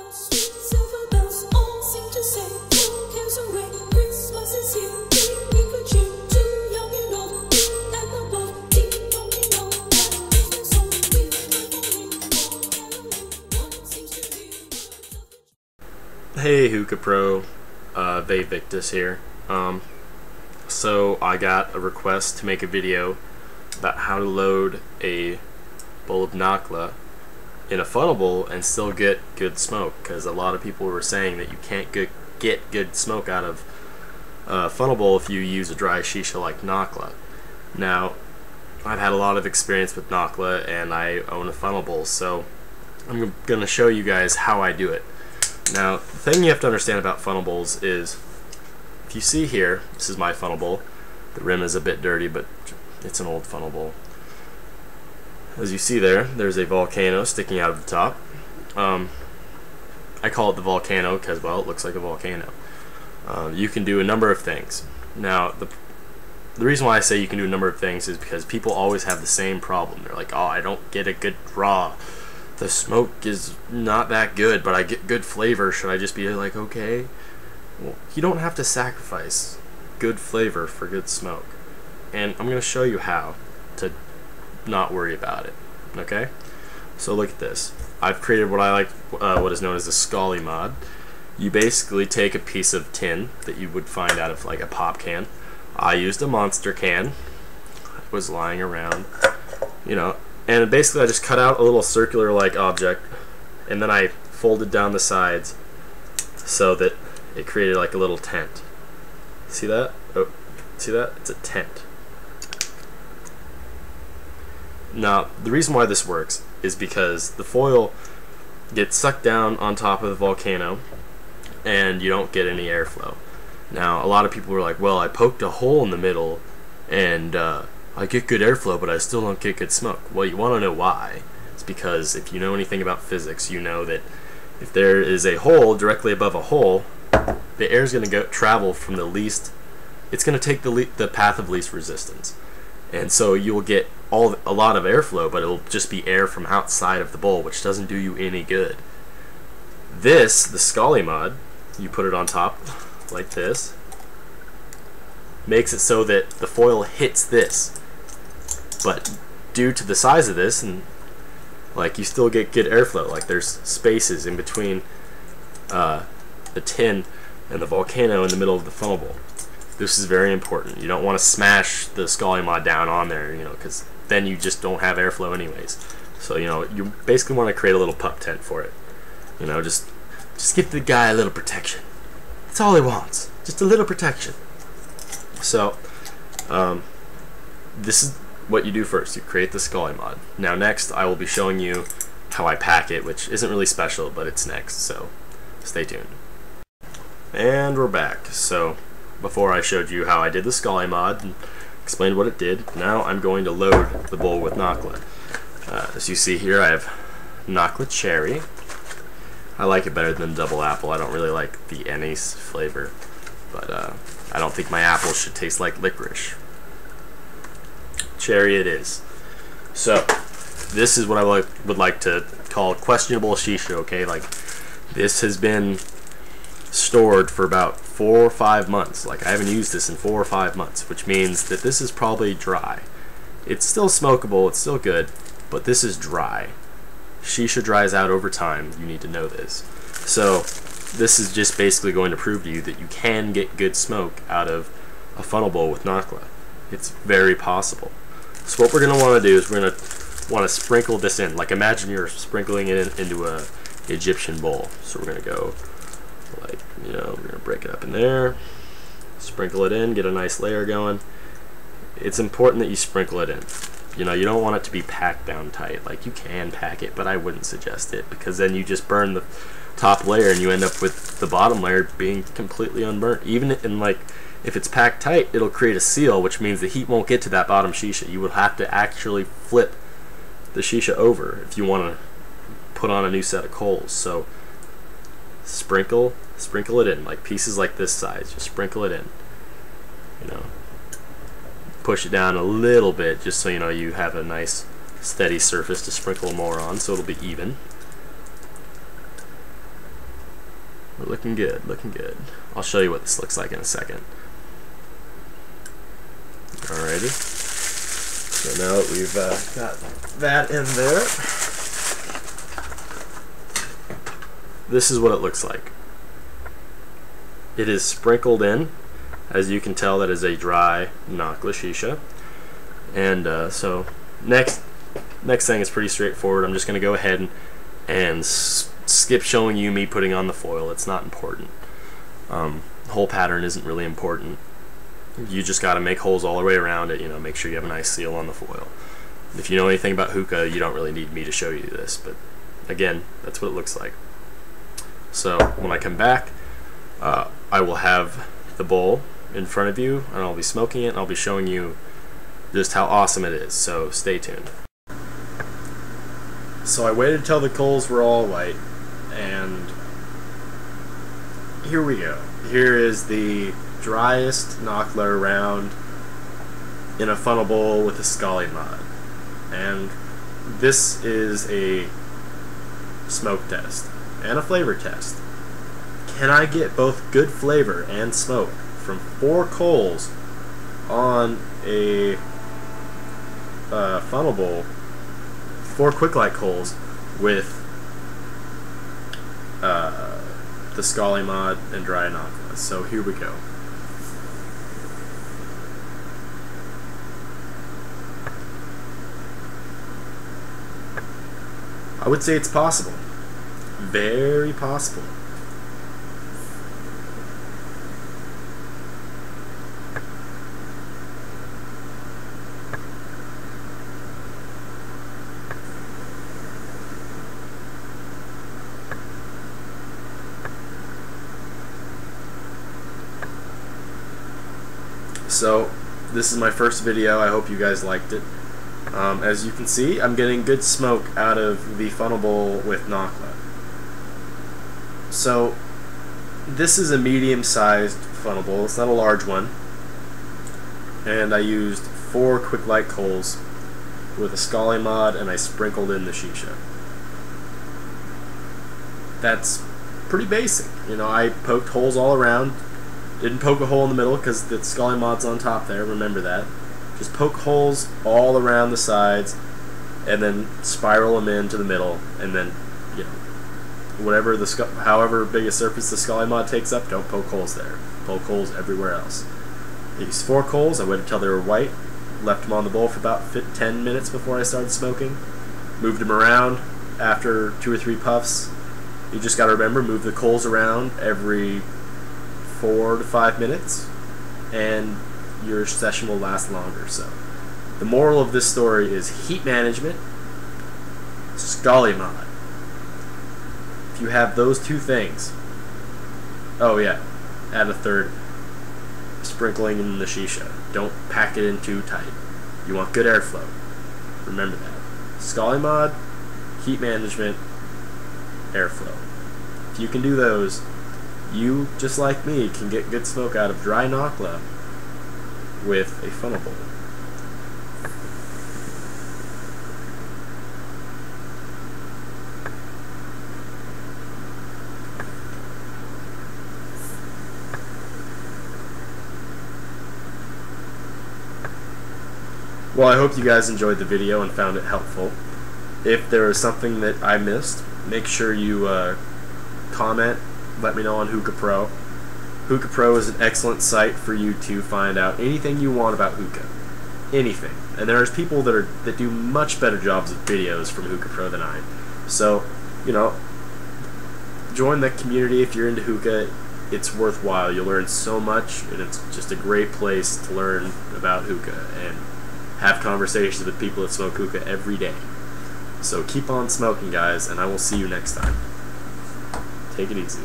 Hey Hookah Pro, Victus here. So I got a request to make a video about how to load a bowl of naklha in a funnel bowl and still get good smoke, because a lot of people were saying that you can't get good smoke out of a funnel bowl if you use a dry shisha like nakhla. Now, I've had a lot of experience with nakhla and I own a funnel bowl, so I'm going to show you guys how I do it. Now, the thing you have to understand about funnel bowls is, if you see here, this is my funnel bowl. The rim is a bit dirty, but it's an old funnel bowl. As you see there, there's a volcano sticking out of the top. I call it the volcano because, well, it looks like a volcano. You can do a number of things. Now, the reason why I say you can do a number of things is because people always have the same problem. They're like, oh, I don't get a good draw. The smoke is not that good, but I get good flavor. Should I just be like, okay? Well, you don't have to sacrifice good flavor for good smoke. And I'm going to show you how to not worry about it. Okay? So look at this. I've created what I like, what is known as a Scully mod. You basically take a piece of tin that you would find out of like a pop can. I used a monster can. It was lying around, you know. And basically I just cut out a little circular like object, and then I folded down the sides so that it created like a little tent. See that? Oh, see that? It's a tent. Now, the reason why this works is because the foil gets sucked down on top of the volcano and you don't get any airflow. Now, a lot of people were like, well, I poked a hole in the middle and I get good airflow, but I still don't get good smoke. Well, you want to know why. It's because if you know anything about physics, you know that if there is a hole directly above a hole, the air is going to travel from the least, it's going to take the path of least resistance. And so you'll get a lot of airflow, but it'll just be air from outside of the bowl, which doesn't do you any good. The Scully mod, you put it on top like this, makes it so that the foil hits this. But due to the size of this, and like, you still get good airflow. Like, there's spaces in between the tin and the volcano in the middle of the funnel bowl. This is very important. You don't want to smash the Scully mod down on there, you know, because then you just don't have airflow anyways. So, you know, you basically want to create a little pup tent for it. You know, just give the guy a little protection. That's all he wants. Just a little protection. So, this is what you do first. You create the Scully mod. Now next I will be showing you how I pack it, which isn't really special, but it's next, so stay tuned. And we're back. So before I showed you how I did the Scully mod and explained what it did, now I'm going to load the bowl with nakhla. As you see here, I have nakhla cherry. I like it better than double apple. I don't really like the anise flavor, but I don't think my apple should taste like licorice. Cherry it is. So this is what I would like to call questionable shisha. Okay, like, this has been stored for about 4 or 5 months. Like, I haven't used this in 4 or 5 months, which means that this is probably dry. It's still smokable, it's still good, but this is dry. Shisha dries out over time. You need to know this. So this is just basically going to prove to you that you can get good smoke out of a funnel bowl with nakhla. It's very possible. So what we're going to want to do is we're going to want to sprinkle this in. Like, imagine you're sprinkling it into a Egyptian bowl. So we're going to go, like, you know, we're going to break it up in there, sprinkle it in, get a nice layer going. It's important that you sprinkle it in. You know, you don't want it to be packed down tight. Like, you can pack it, but I wouldn't suggest it, because then you just burn the top layer and you end up with the bottom layer being completely unburnt. Even in, like, if it's packed tight, it'll create a seal, which means the heat won't get to that bottom shisha. You would have to actually flip the shisha over if you want to put on a new set of coals. So sprinkle it in, like pieces like this size. Just sprinkle it in. You know, push it down a little bit just so you know you have a nice steady surface to sprinkle more on, so it'll be even. We're looking good, looking good. I'll show you what this looks like in a second. Alrighty. So now that we've got that in there, this is what it looks like. It is sprinkled in. As you can tell, that is a dry nakhla shisha. And so next thing is pretty straightforward. I'm just going to go ahead and skip showing you me putting on the foil. It's not important. The hole pattern isn't really important. You just got to make holes all the way around it. You know, make sure you have a nice seal on the foil. If you know anything about hookah, you don't really need me to show you this. But again, that's what it looks like. So when I come back, I will have the bowl in front of you, and I'll be smoking it, and I'll be showing you just how awesome it is. So stay tuned. So I waited until the coals were all white, and here we go. Here is the driest nakhla around in a funnel bowl with a scully mod. And this is a smoke test and a flavor test. Can I get both good flavor and smoke from 4 coals on a funnel bowl, 4 quick light coals with the scully mod and dry nakhla? So here we go. I would say it's possible. Very possible. So this is my first video. I hope you guys liked it. As you can see, I'm getting good smoke out of the funnel bowl with nakhla. So this is a medium-sized funnel bowl. It's not a large one. And I used 4 quick light coals with a scully mod, and I sprinkled in the shisha. That's pretty basic. You know, I poked holes all around. Didn't poke a hole in the middle because the scully mod's on top there, remember that. Just poke holes all around the sides and then spiral them into the middle, and then, you know, whatever however big a surface the scully mod takes up, don't poke holes there. Poke holes everywhere else. I used 4 coals. I waited until they were white, left them on the bowl for about 10 minutes before I started smoking, moved them around after 2 or 3 puffs. You just got to remember, move the coals around every 4 to 5 minutes, and your session will last longer. So the moral of this story is heat management, scully mod. If you have those 2 things, oh yeah, add a third, sprinkling in the shisha. Don't pack it in too tight. You want good airflow. Remember that. Scully mod, heat management, airflow. If you can do those, you, just like me, can get good smoke out of dry nakhla with a funnel bowl. Well, I hope you guys enjoyed the video and found it helpful. If there is something that I missed, make sure you comment, let me know on Hookah Pro. Hookah Pro is an excellent site for you to find out anything you want about hookah. Anything. And there's people that do much better jobs with videos from Hookah Pro than I. So, you know, join the community if you're into hookah. It's worthwhile. You'll learn so much, and it's just a great place to learn about hookah and have conversations with people that smoke hookah every day. So keep on smoking, guys, and I will see you next time. Take it easy.